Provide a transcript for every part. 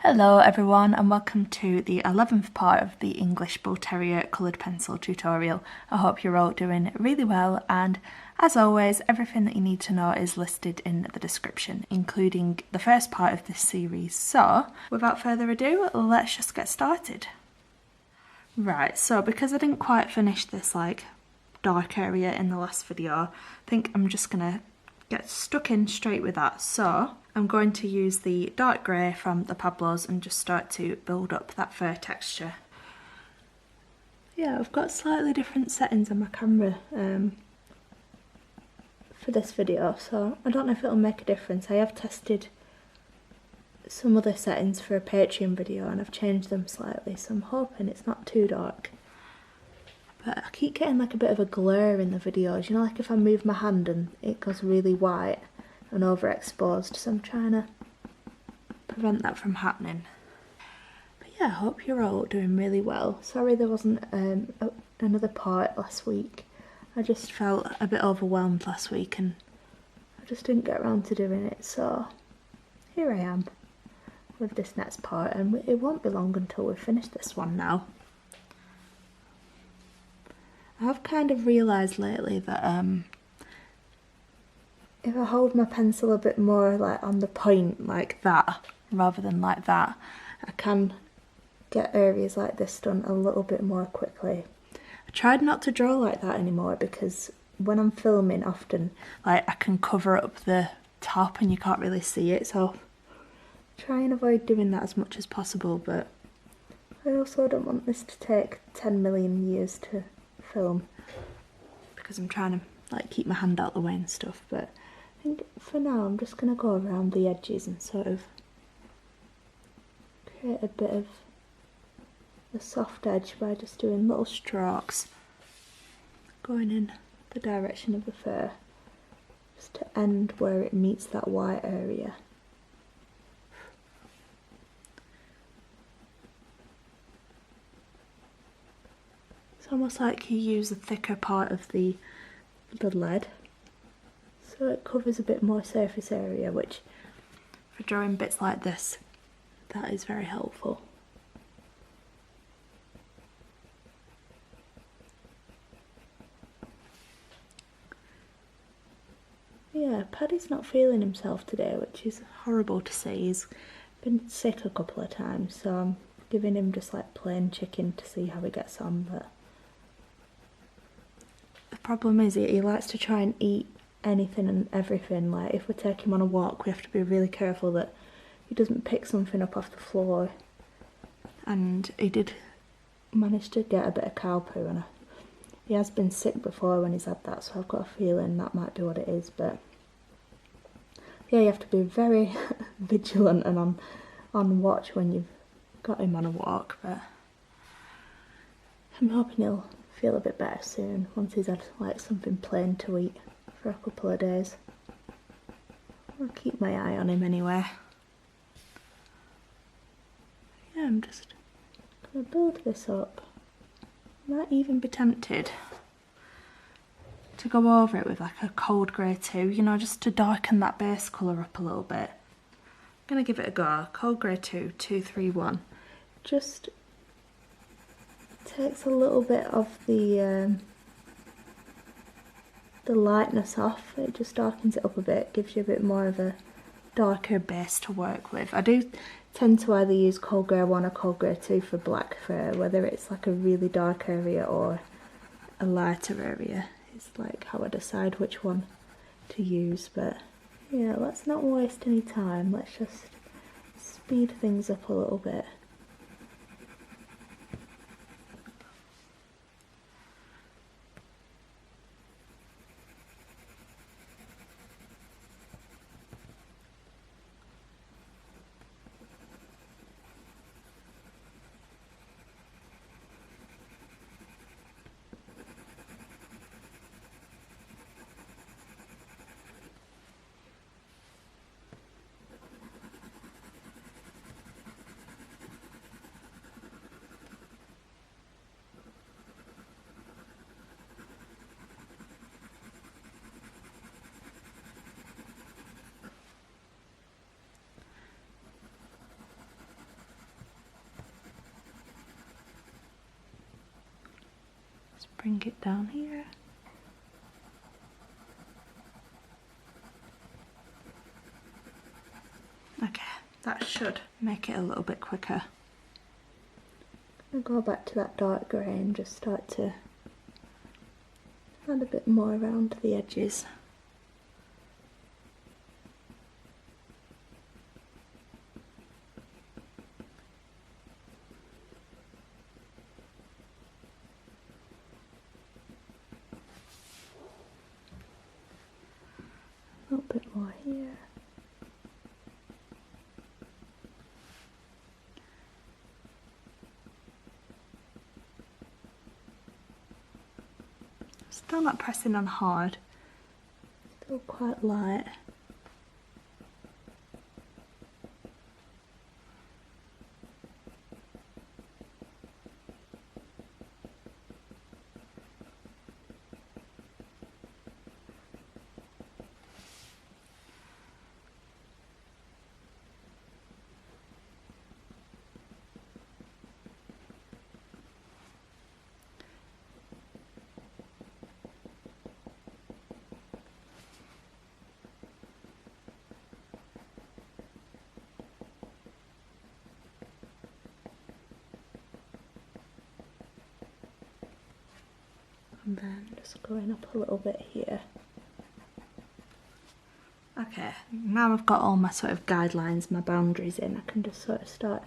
Hello everyone and welcome to the 11th part of the English Bull Terrier coloured pencil tutorial. I hope you're all doing really well, and as always everything that you need to know is listed in the description, including the first part of this series. So without further ado, let's just get started. Right, so because I didn't quite finish this dark area in the last video, I think I'm just gonna get stuck in straight with that. So I'm going to use the dark grey from the Pablos and just start to build up that fur texture. Yeah, I've got slightly different settings on my camera for this video, so I don't know if it'll make a difference. I have tested some other settings for a Patreon video and I've changed them slightly, so I'm hoping it's not too dark. But I keep getting like a bit of a glare in the videos, you know, like if I move my hand and it goes really white and overexposed, so I'm trying to prevent that from happening. But yeah, I hope you're all doing really well. Sorry there wasn't another part last week. I just felt a bit overwhelmed last week and I just didn't get around to doing it, so here I am with this next part, and it won't be long until we've finished this one now. I've kind of realised lately that if I hold my pencil a bit more like on the point like that, rather than like that, I can get areas like this done a little bit more quickly. I tried not to draw like that anymore because when I'm filming often, like I can cover up the top and you can't really see it, so try and avoid doing that as much as possible. But I also don't want this to take 10 million years to film because I'm trying to like keep my hand out the way and stuff. But I think for now I'm just going to go around the edges and sort of create a bit of a soft edge by just doing little strokes going in the direction of the fur, just to end where it meets that white area. It's almost like you use a thicker part of the lead, so it covers a bit more surface area, which for drawing bits like this, that is very helpful. Yeah, Paddy's not feeling himself today, which is horrible to see. He's been sick a couple of times, so I'm giving him just like plain chicken to see how he gets on. But the problem is he likes to try and eat anything and everything. Like if we take him on a walk, we have to be really careful that he doesn't pick something up off the floor. And he did manage to get a bit of cow poo, and he has been sick before when he's had that, so I've got a feeling that might be what it is. But yeah, you have to be very vigilant and on watch when you've got him on a walk. But I'm hoping he'll feel a bit better soon once he's had like something plain to eat for a couple of days. I'll keep my eye on him anyway. Yeah, I'm just gonna build this up. Might even be tempted to go over it with like a cold grey too, you know, just to darken that base colour up a little bit. I'm gonna give it a go. Cold grey 2, 2, 3, 1. Just takes a little bit of the lightness off. It just darkens it up a bit, gives you a bit more of a darker base to work with. I do tend to either use cold grey 1 or cold grey 2 for black fur, whether it's like a really dark area or a lighter area. It's like how I decide which one to use. But yeah, let's not waste any time. Let's just speed things up a little bit. bring it down here. Okay, that should make it a little bit quicker. I'm going to go back to that dark grey and just start to add a bit more around the edges. A little bit more here. Still not pressing on hard, still quite light. And then just going up a little bit here. Okay, now I've got all my sort of guidelines, my boundaries in, I can just sort of start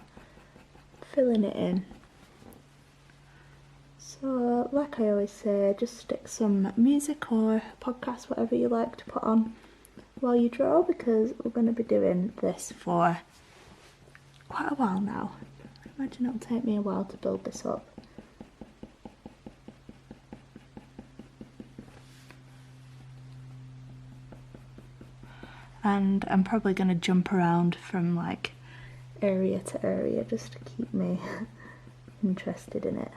filling it in. So, like I always say, just stick some music or podcast, whatever you like to put on while you draw, because we're going to be doing this for quite a while now. I imagine it'll take me a while to build this up. And I'm probably going to jump around from like area to area just to keep me interested in it.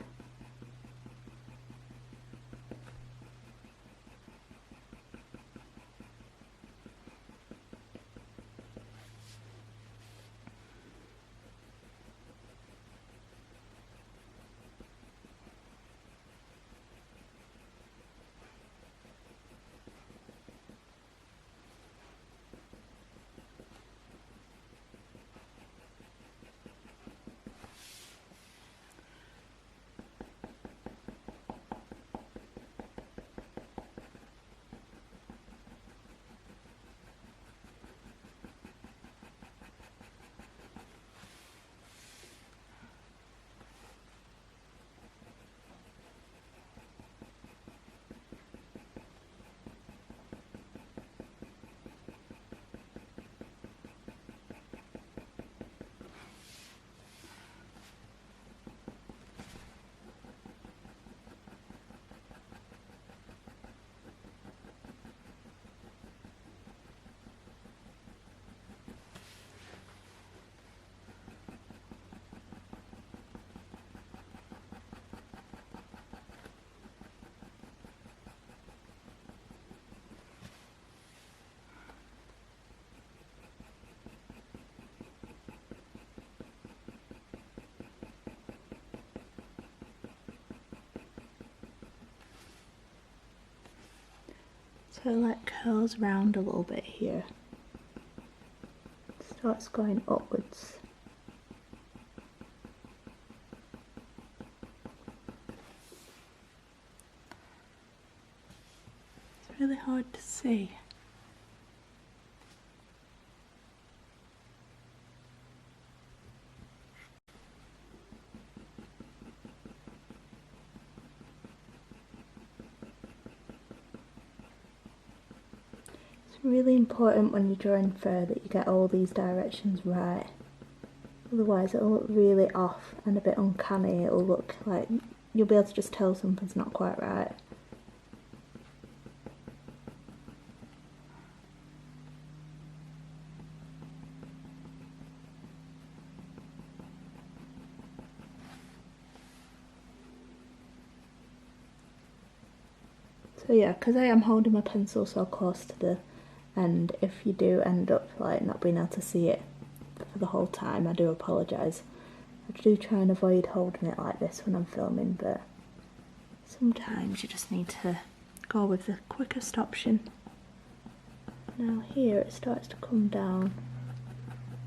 So it like curls round a little bit here. Starts going upwards. It's really hard to see. It's really important when you're drawing fur that you get all these directions right. Otherwise it'll look really off and a bit uncanny. It'll look like you'll be able to just tell something's not quite right. So yeah, because I am holding my pencil so close to the end, if you do end up like not being able to see it for the whole time, I do apologise. I do try and avoid holding it like this when I'm filming, but Sometimes you just need to go with the quickest option. Now here it starts to come down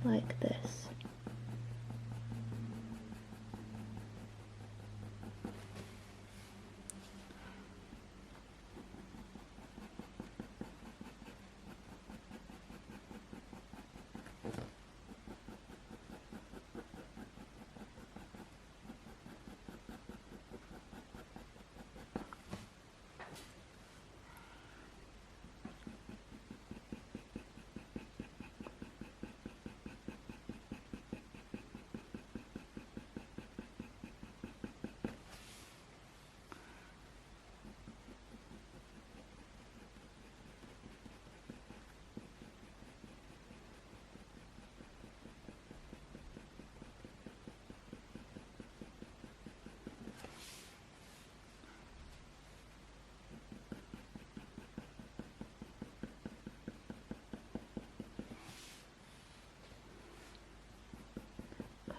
like this.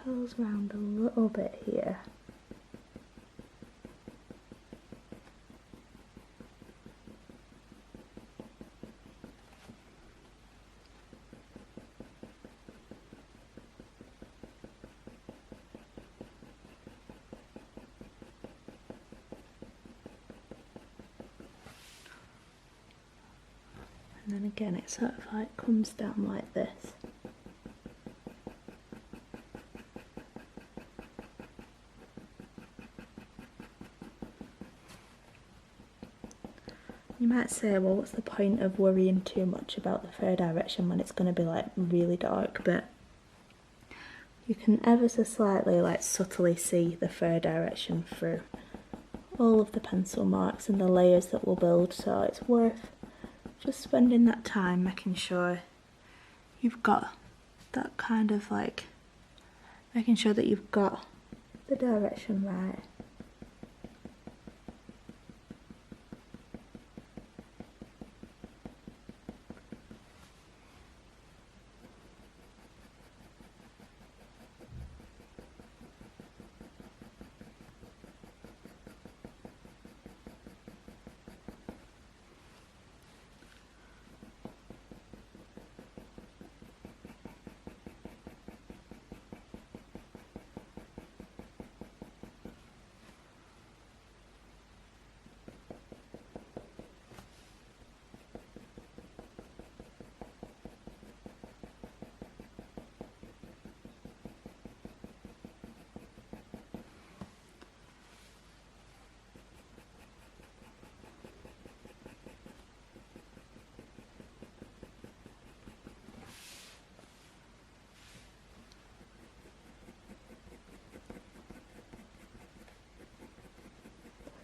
Curls round a little bit here. And then again it sort of like comes down like this. You might say, well, what's the point of worrying too much about the fur direction when it's going to be like really dark, but you can ever so slightly like subtly see the fur direction through all of the pencil marks and the layers that will build, so it's worth just spending that time making sure you've got that kind of like, making sure that you've got the direction right.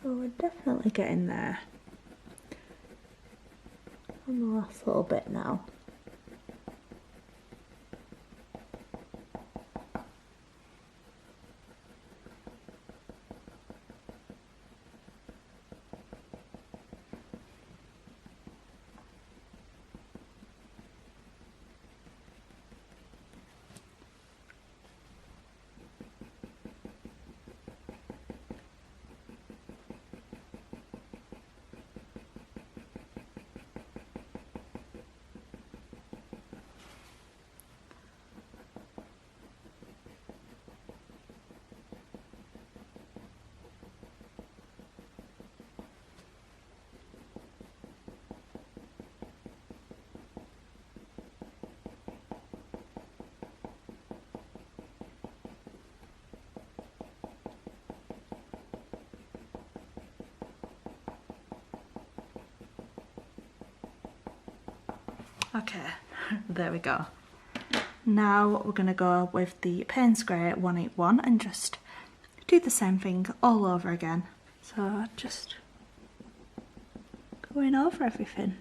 So we're definitely getting there on the last little bit now. Okay, there we go. Now we're going to go with the Payne Grey 181 and just do the same thing all over again. So just going over everything.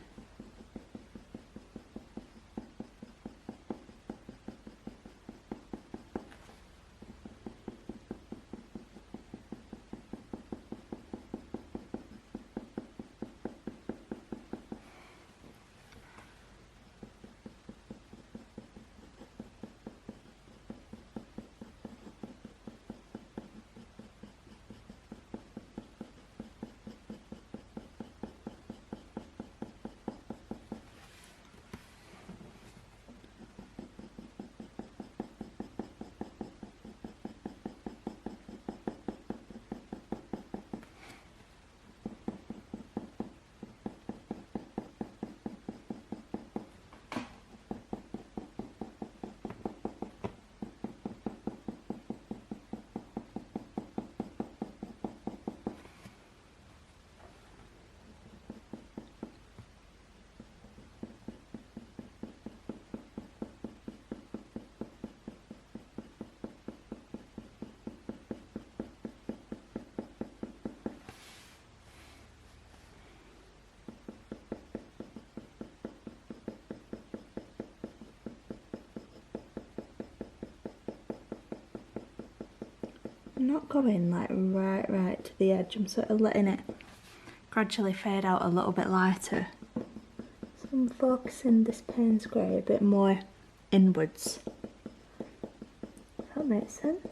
I'm not going like right to the edge, I'm sort of letting it gradually fade out a little bit lighter. So I'm focusing this Payne's grey a bit more inwards. If that makes sense.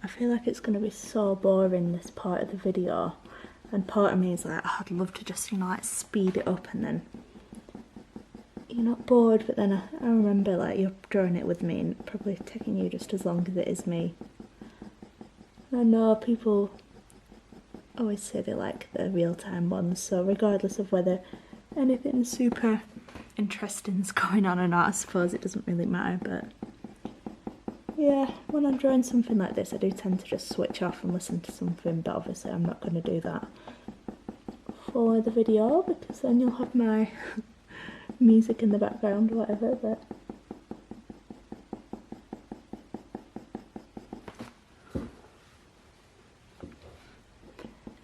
I feel like it's going to be so boring, this part of the video, and part of me is like, oh, I'd love to just, you know, like speed it up, and then you're not bored, but then I remember like you're drawing it with me and probably taking you just as long as it is me. And I know people always say they like the real-time ones, so regardless of whether anything super interesting's going on or not, I suppose it doesn't really matter, but yeah, when I'm drawing something like this, I do tend to just switch off and listen to something, but obviously I'm not going to do that for the video, because then you'll have my music in the background or whatever, but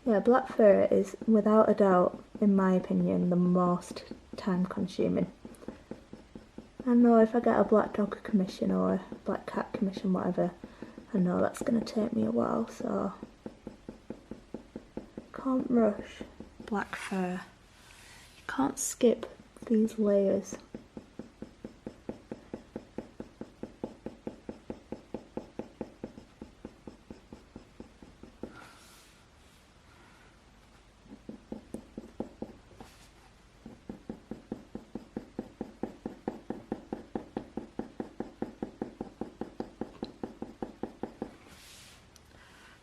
yeah, black fur is without a doubt, in my opinion, the most time consuming. I know if I get a black dog commission or a black cat commission, whatever, I know that's going to take me a while, so can't rush black fur. You can't skip these layers.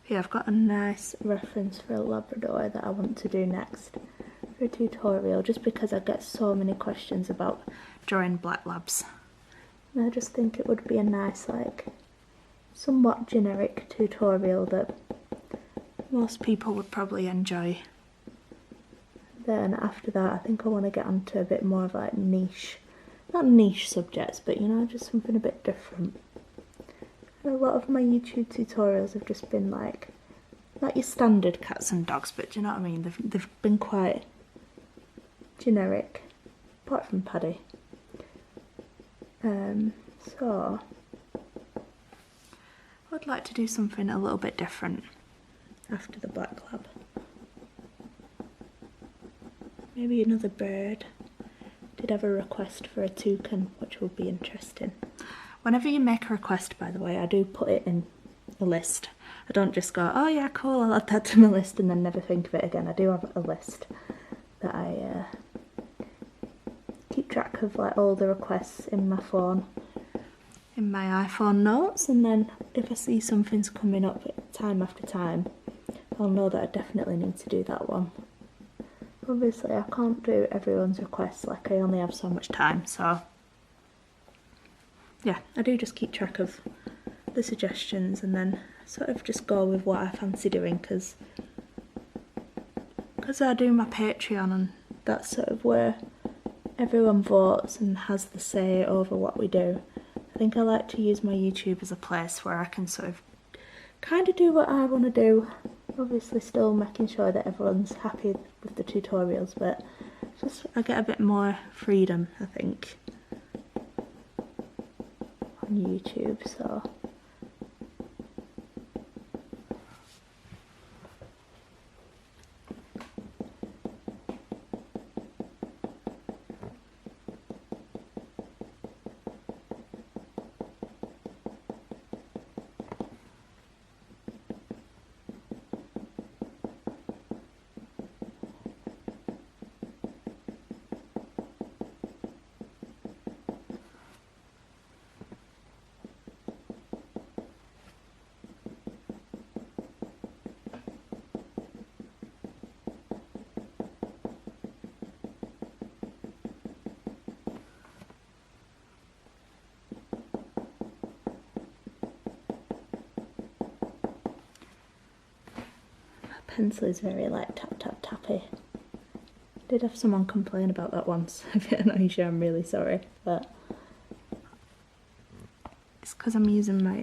Yeah, I've got a nice reference for a Labrador that I want to do next for a tutorial, just because I get so many questions about drawing black labs. And I just think it would be a nice, like, somewhat generic tutorial that most people would probably enjoy. Then after that, I think I want to get onto a bit more of like niche, not niche subjects, but you know, just something a bit different. A lot of my YouTube tutorials have just been like, not your standard cats and dogs, but do you know what I mean? They've been quite generic, apart from Paddy. So would like to do something a little bit different after the black lab. Maybe another bird. Did have a request for a toucan, which would be interesting. Whenever you make a request, by the way, I do put it in a list. I don't just go, oh yeah, cool, I'll add that to my list and then never think of it again. I do have a list that I keep track of, like all the requests in my phone, in my iPhone notes, and then if I see something's coming up time after time, I'll know that I definitely need to do that one. Obviously I can't do everyone's requests, like I only have so much time, so yeah, I do just keep track of the suggestions and then sort of just go with what I fancy doing, because I do my Patreon and that's sort of where everyone votes and has the say over what we do. I think I like to use my YouTube as a place where I can sort of kind of do what I want to do, obviously still making sure that everyone's happy with the tutorials, but just I get a bit more freedom, I think, on YouTube, so pencil is very like tap tap tappy. Did have someone complain about that once. If it annoys you, I'm really sorry, but it's because I'm using my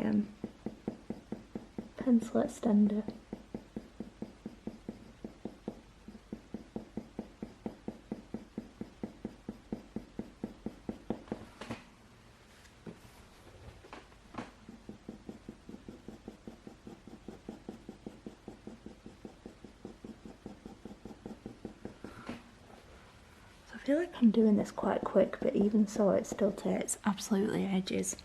pencil extender. I feel like I'm doing this quite quick, but even so it still takes absolutely ages.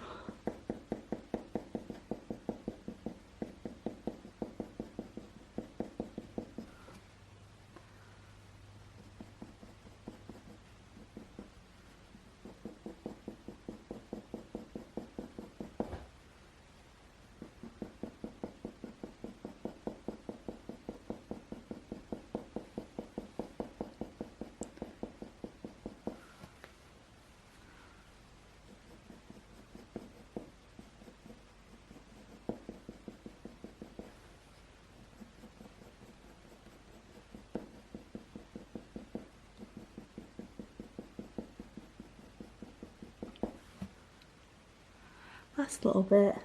Last little bit.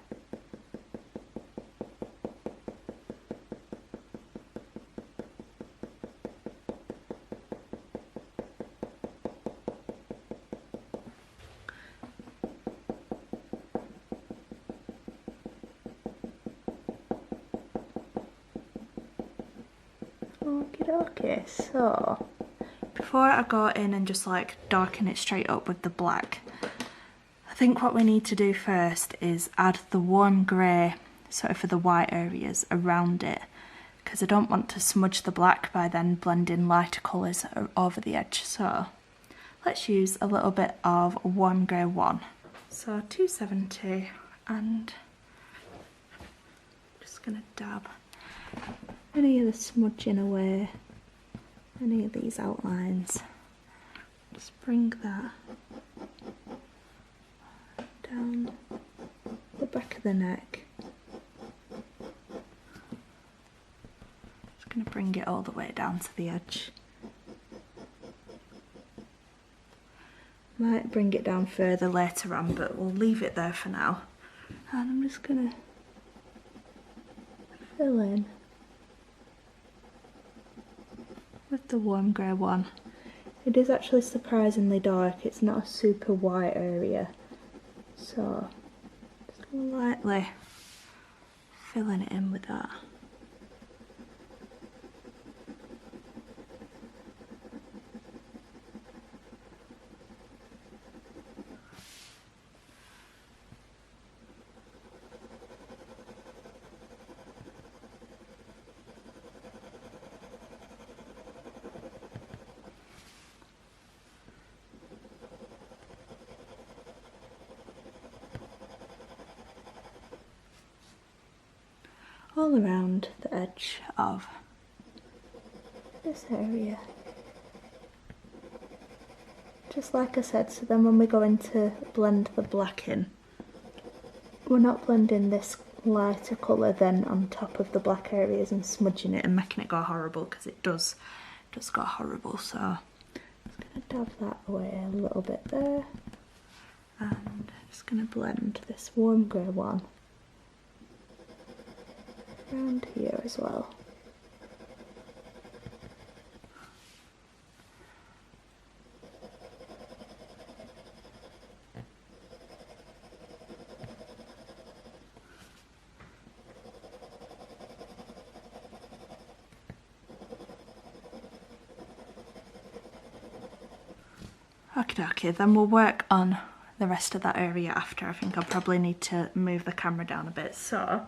Okay, so before I go in and just like darken it straight up with the black, I think what we need to do first is add the warm grey sort of for the white areas around it, because I don't want to smudge the black by then blending lighter colours over the edge. So let's use a little bit of warm grey 1. So 270, and I'm just going to dab any of the smudging away, any of these outlines. Just bring that down the back of the neck. Just going to bring it all the way down to the edge. Might bring it down further later on, but we'll leave it there for now. And I'm just going to fill in with the warm grey 1. It is actually surprisingly dark, it's not a super white area. So, just going to lightly filling it in with that. All around the edge of this area. Just like I said, so then when we go in to blend the black in, we're not blending this lighter colour then on top of the black areas and smudging it and making it go horrible, because it does go horrible. So I'm just going to dab that away a little bit there, and just going to blend this warm grey one around here as well. Okay, then we'll work on the rest of that area after. I think I'll probably need to move the camera down a bit. So,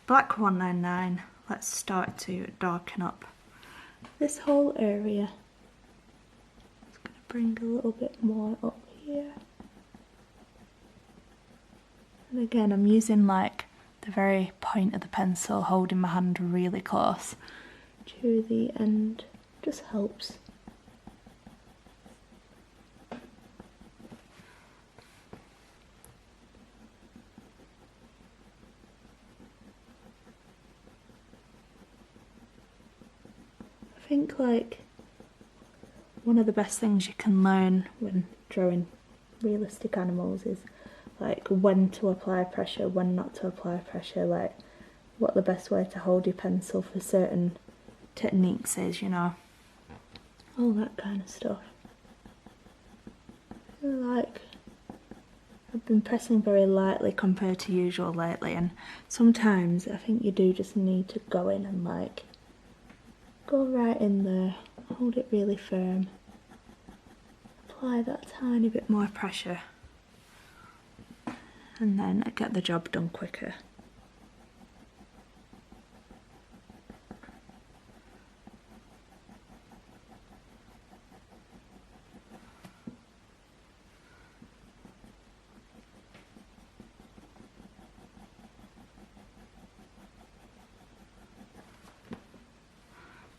black 199, let's start to darken up this whole area. Just going to bring a little bit more up here. And again, I'm using like the very point of the pencil, holding my hand really close to the end, just helps. I think like one of the best things you can learn when drawing realistic animals is like when to apply pressure, when not to apply pressure, like what the best way to hold your pencil for certain techniques is, you know, all that kind of stuff. I feel like I've been pressing very lightly compared to usual lately, and sometimes I think you do just need to go in and like go right in there, hold it really firm, apply that tiny bit more pressure, and then get the job done quicker.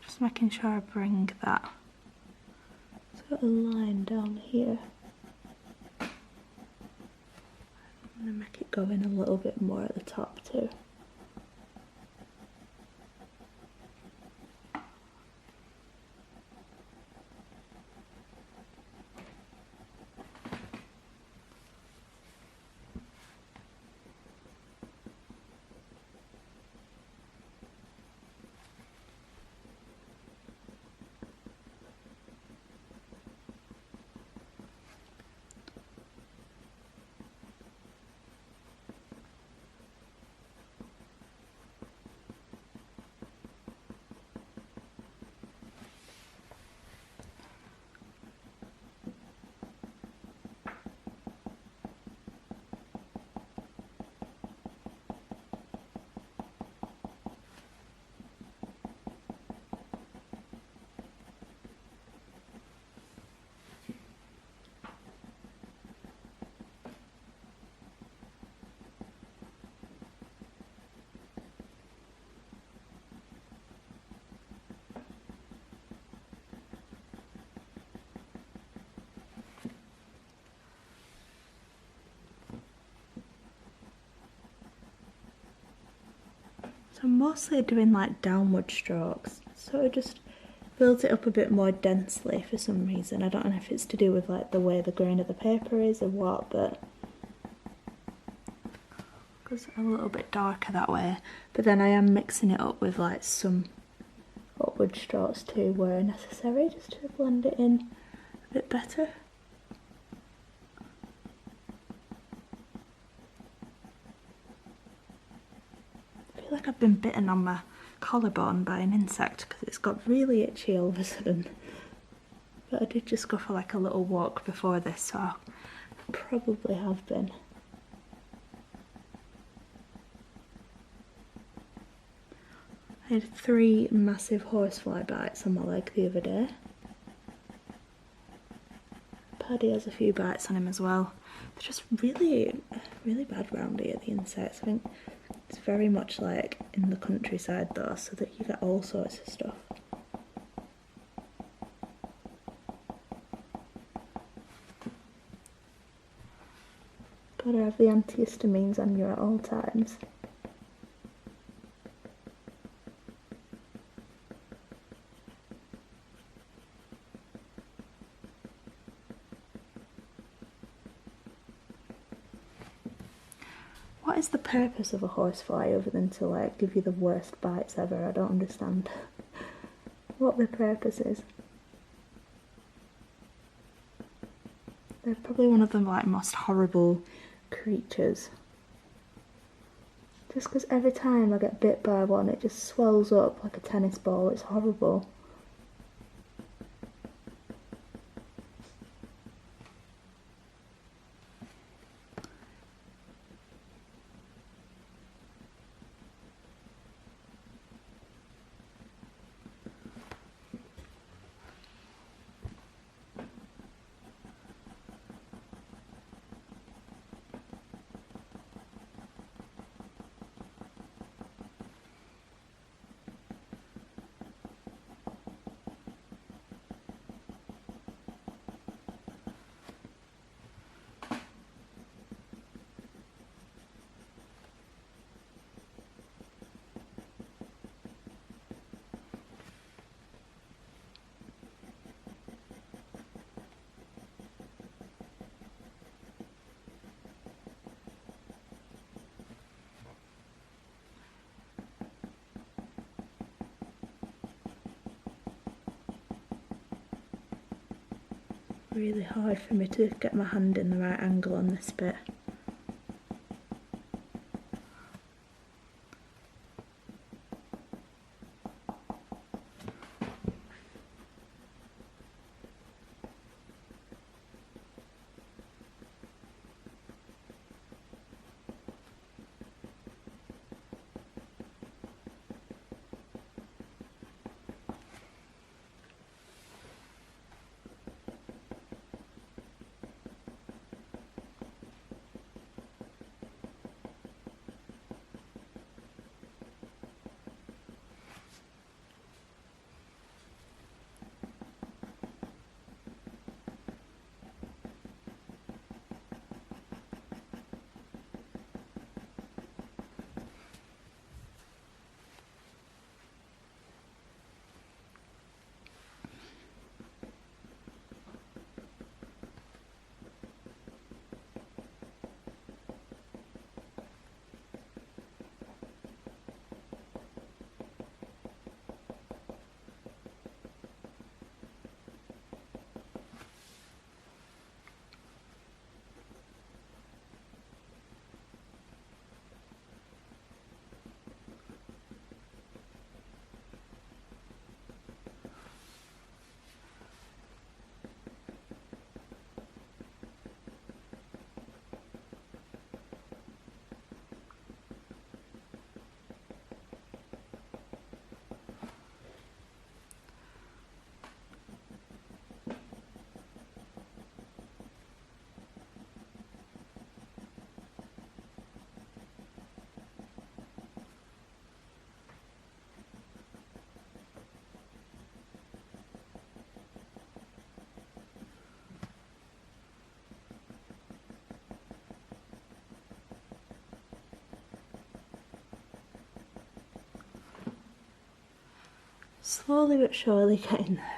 Just making sure I bring that sort of line down here. I'm going to make it go in a little bit more at the top too. So I'm mostly doing like downward strokes, so it just builds it up a bit more densely for some reason. I don't know if it's to do with like the way the grain of the paper is or what, but it goes a little bit darker that way. But then I am mixing it up with like some upward strokes too where necessary, just to blend it in a bit better. feel like I've been bitten on my collarbone by an insect because it's got really itchy all of a sudden. But I did just go for like a little walk before this, so I probably have been. I had 3 massive horsefly bites on my leg the other day. Paddy has a few bites on him as well. They're just really, really bad round here, the insects. I think it's very much like in the countryside though, so that you get all sorts of stuff. Gotta have the antihistamines on you at all times. What is the purpose of a horsefly other than to like give you the worst bites ever? I don't understand what the purpose is. They're probably one of the like most horrible creatures. Just because every time I get bit by one it just swells up like a tennis ball. It's horrible. Really hard for me to get my hand in the right angle on this bit. Slowly but surely getting there.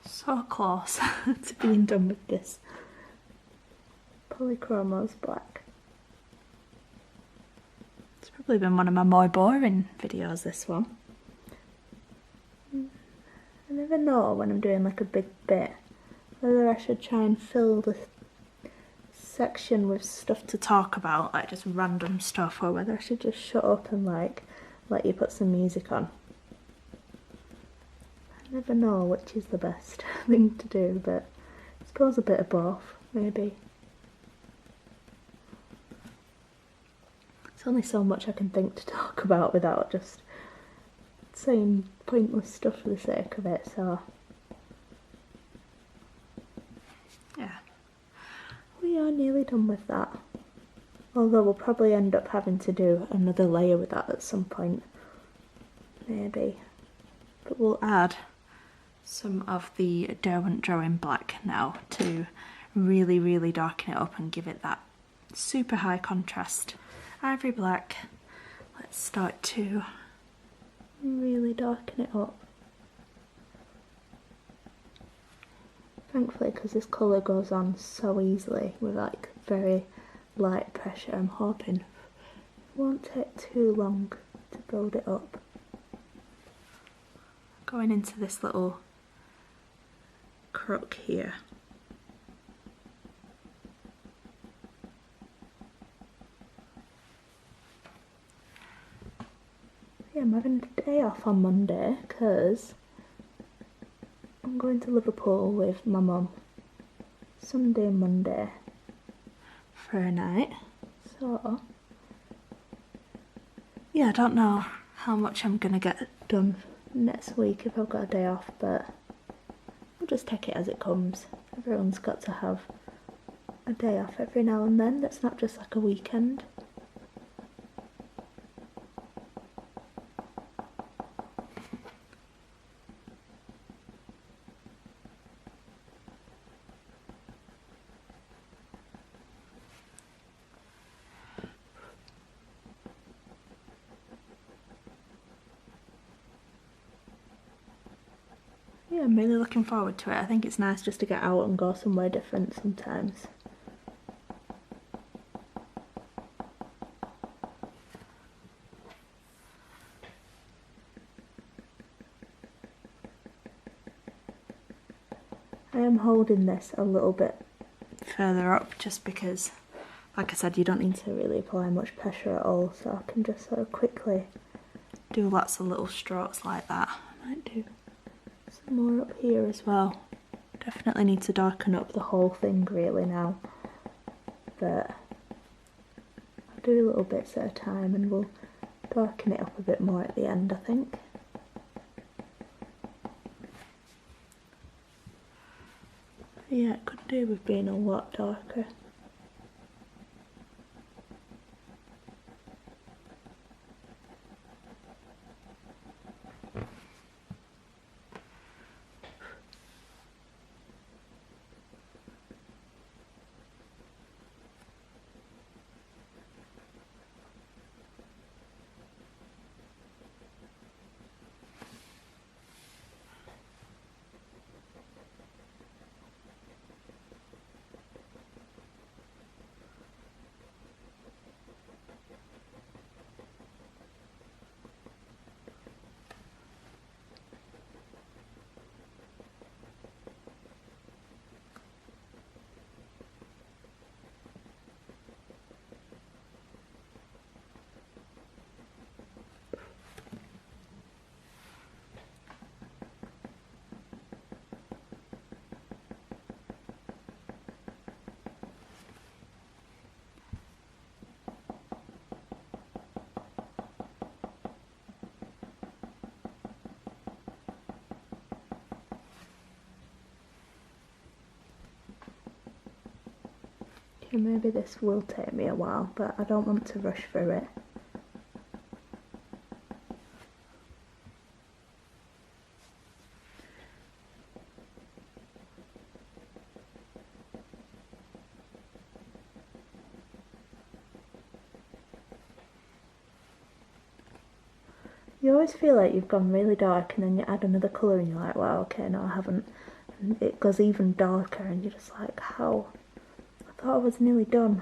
So close to being done with this Polychromos black. It's probably been one of my more boring videos, this one. I never know when I'm doing like a big bit whether I should try and fill the section with stuff to talk about, like just random stuff, or whether I should just shut up and like let you put some music on. I never know which is the best thing to do, but I suppose a bit of both, maybe. It's only so much I can think to talk about without just saying pointless stuff for the sake of it, so yeah. We are nearly done with that. Although we'll probably end up having to do another layer with that at some point. Maybe. But we'll add some of the Derwent Drawing Black now to really, really darken it up and give it that super high contrast ivory black. Let's start to really darken it up. Thankfully, because this colour goes on so easily with like very light pressure, I'm hoping it won't take too long to build it up. Going into this little crook here. Yeah, I'm having a day off on Monday because I'm going to Liverpool with my mum Sunday and Monday for a night. So yeah, I don't know how much I'm gonna get done next week if I've got a day off, but I'll just take it as it comes. Everyone's got to have a day off every now and then. That's not just like a weekend. Yeah, I'm really looking forward to it. I think it's nice just to get out and go somewhere different sometimes. I am holding this a little bit further up just because, like I said, you don't need to really apply much pressure at all, so I can just sort of quickly do lots of little strokes like that. I might do some more up here as well. Definitely need to darken up the whole thing really now, but I'll do little bits at a time and we'll darken it up a bit more at the end, I think. Yeah, it could do with being a lot darker. Maybe this will take me a while, but I don't want to rush through it. You always feel like you've gone really dark and then you add another colour and you're like, wow, okay, no I haven't and it goes even darker, and you're just like, how? I thought I was nearly done.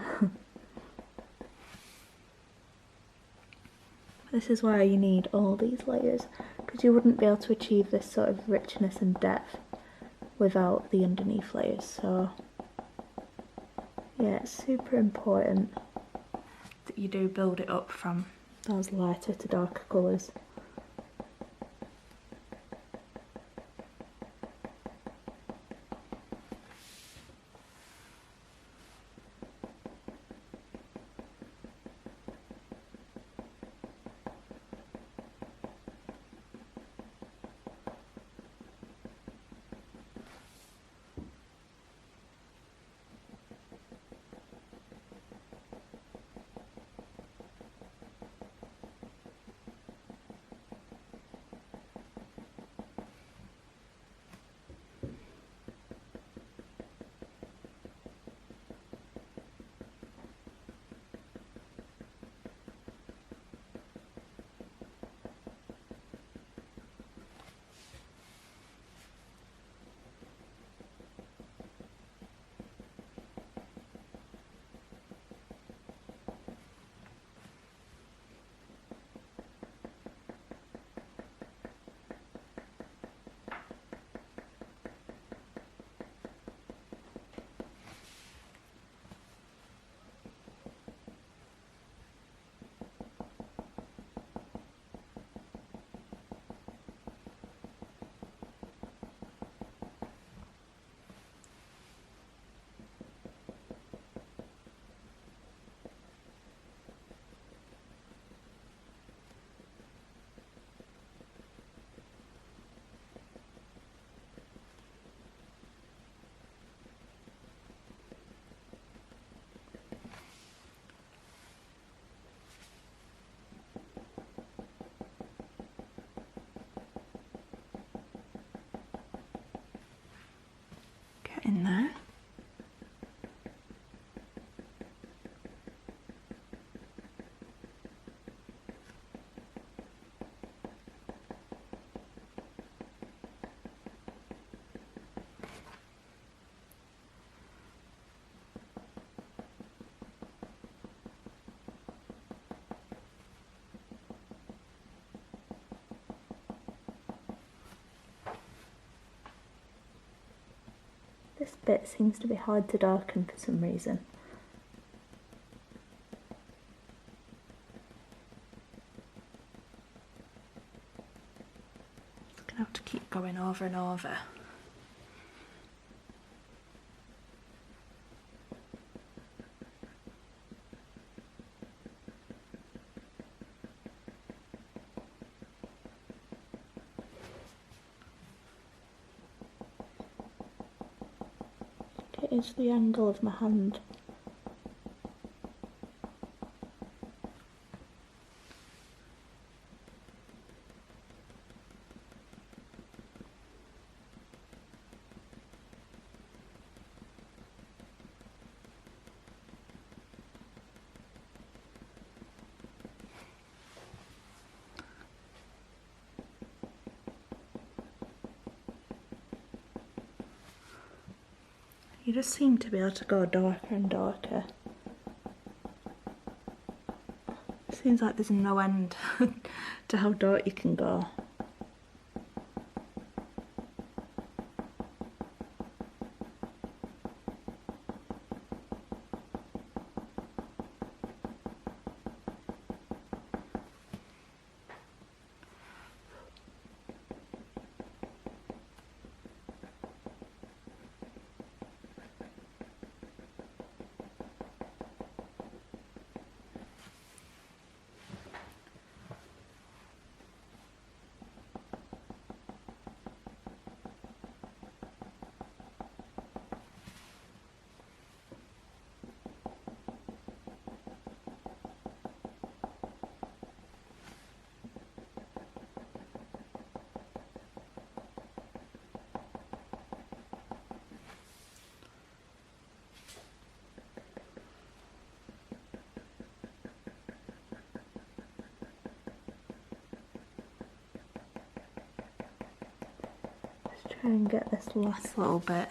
This is why you need all these layers, because you wouldn't be able to achieve this sort of richness and depth without the underneath layers. So yeah, it's super important that you do build it up from those lighter to darker colours. Get in there. This bit seems to be hard to darken for some reason. I'm gonna have to keep going over and over. It is the angle of my hand. You just seem to be able to go darker and darker. It seems like there's no end to how dark you can go. Try and get this last little bit.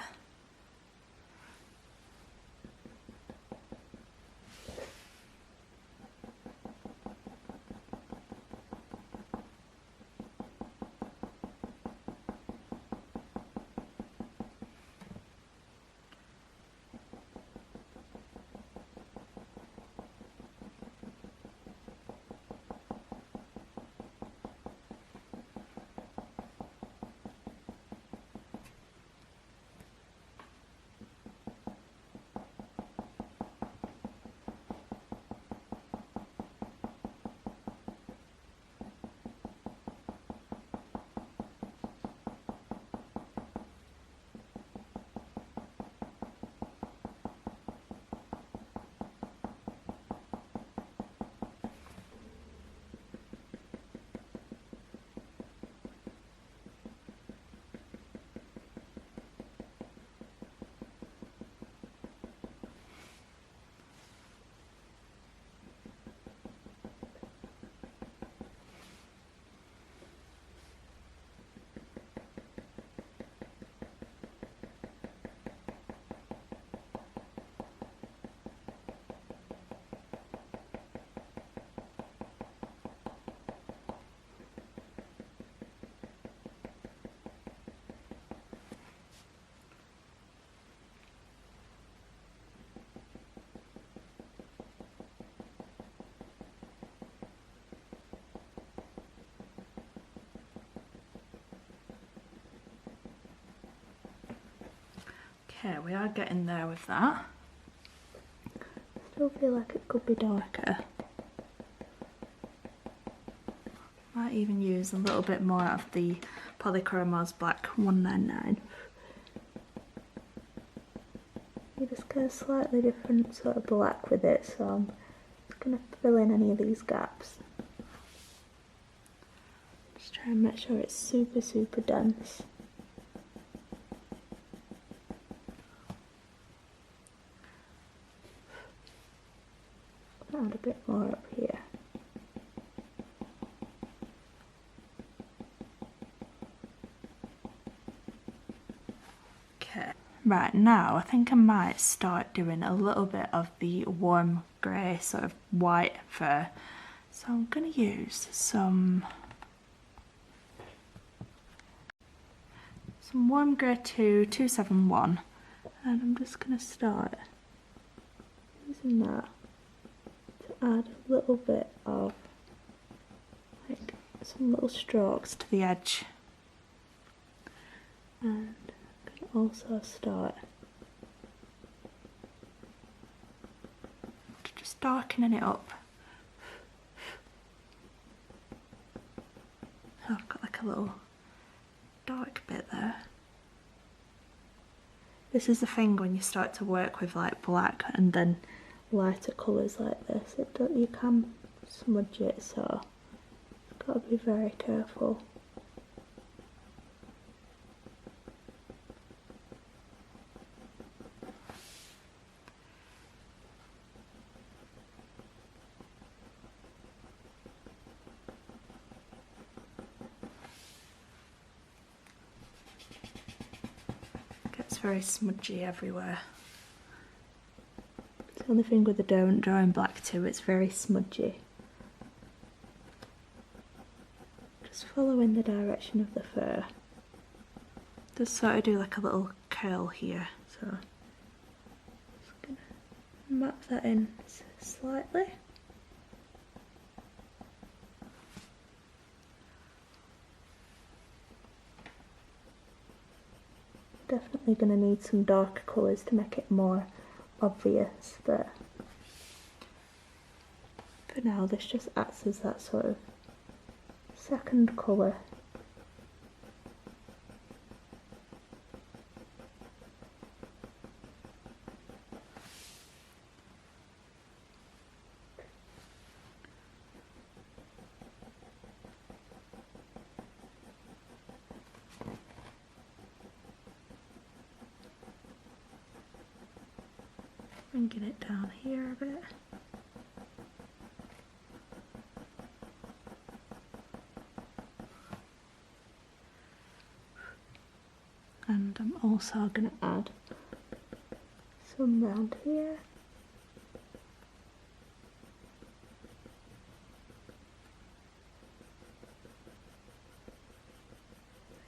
Okay, we are getting there with that. Still feel like it could be darker. Might even use a little bit more of the Polychromos Black 199. You just get a slightly different sort of black with it, so I'm just going to fill in any of these gaps. Just try and make sure it's super dense. Add a bit more up here. Okay, right now I think I might start doing a little bit of the warm grey sort of white fur. So I'm going to use some warm grey 271, and I'm just going to start using that to add a little bit of like some little strokes to the edge, and I can also start just darkening it up. Oh, I've got like a little dark bit there. This is the thing when you start to work with like black and then lighter colours like this, you can smudge it, so you've got to be very careful. Gets very smudgy everywhere. It's the only thing with the drawing black too, it's very smudgy. Just following the direction of the fur. Just sort of do like a little curl here, so just gonna map that in slightly. Definitely going to need some darker colours to make it more obvious, but for now this just acts as that sort of second colour. Bringing it down here a bit. And I'm also going to add some round here.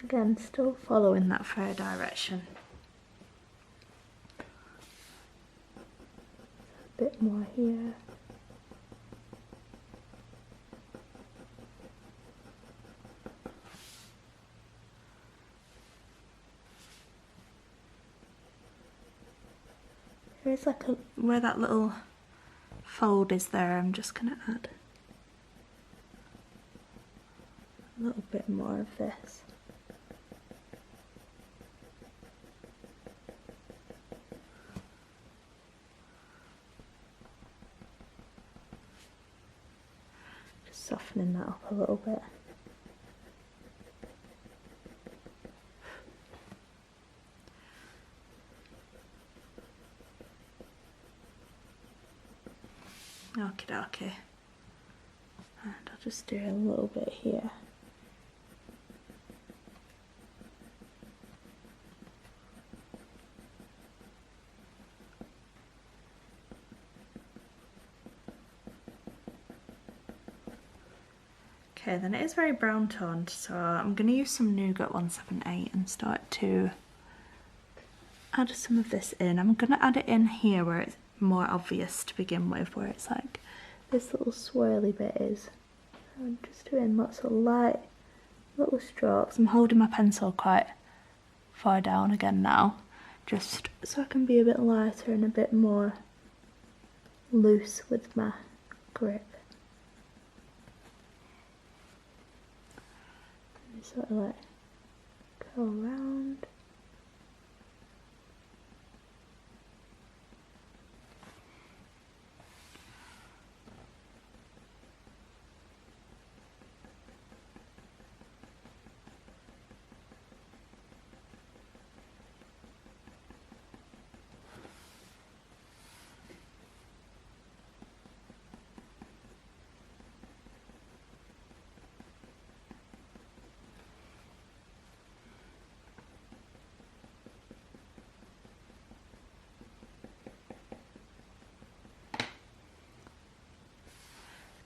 Again, still following that fair direction. A bit more here. There's like a, where that little fold is there, I'm just going to add a little bit more of this. Just softening that up a little bit. Okie dokie. And I'll just do a little bit here. Okay, then it is very brown toned, so I'm going to use some Nougat 178 and start to add some of this in. I'm going to add it in here where it's more obvious to begin with, where it's like this little swirly bit is. I'm just doing lots of light little strokes. I'm holding my pencil quite far down again now, just so I can be a bit lighter and a bit more loose with my grip. And sort of like go around.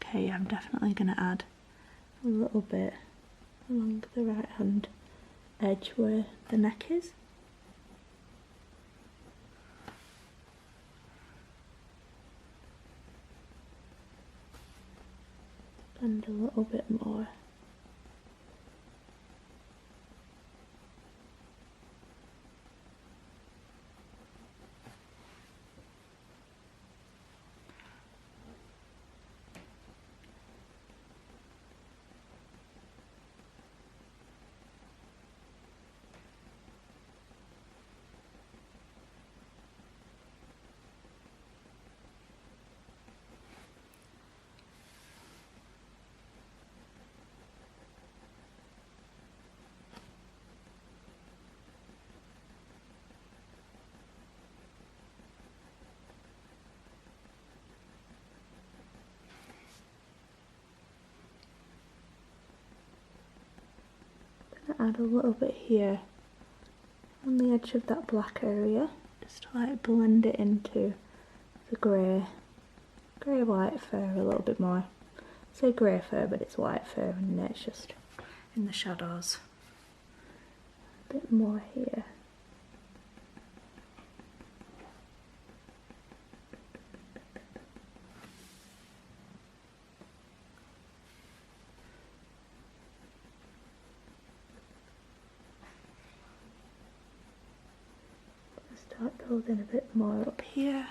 Okay, I'm definitely going to add a little bit along the right hand edge where the neck is. And a little bit more. Add a little bit here on the edge of that black area, just to like blend it into the grey white fur a little bit more. I say grey fur, but it's white fur and it's just in the shadows. A bit more here. Start building a bit more up here.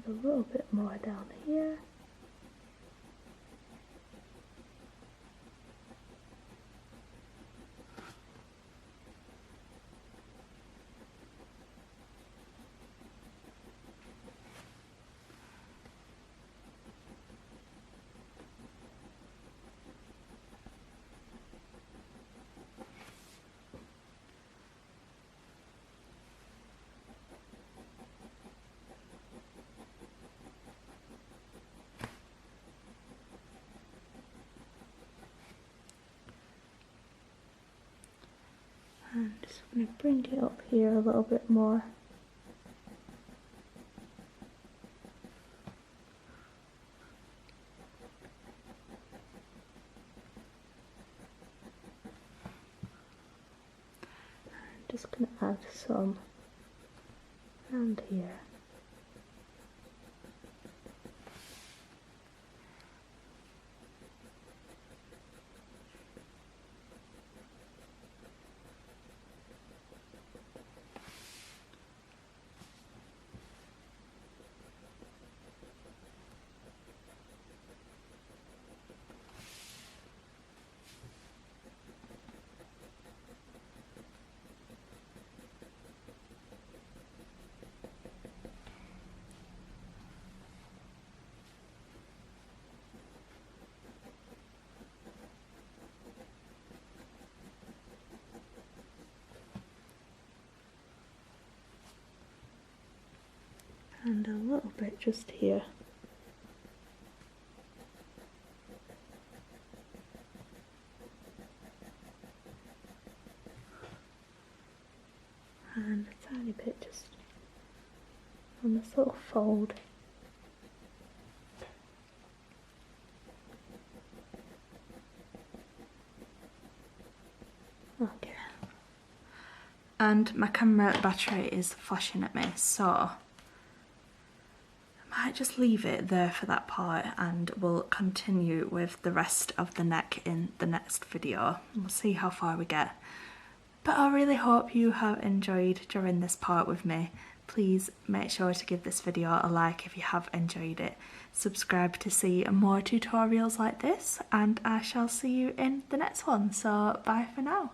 a little bit more down here. And just going to bring it up here a little bit more. And just going to add some around here. And a little bit just here. And a tiny bit just on this little fold. Okay. And my camera battery is flashing at me, so I might just leave it there for that part and we'll continue with the rest of the neck in the next video. We'll see how far we get. But I really hope you have enjoyed during this part with me. Please make sure to give this video a like if you have enjoyed it. Subscribe to see more tutorials like this, and I shall see you in the next one. So bye for now.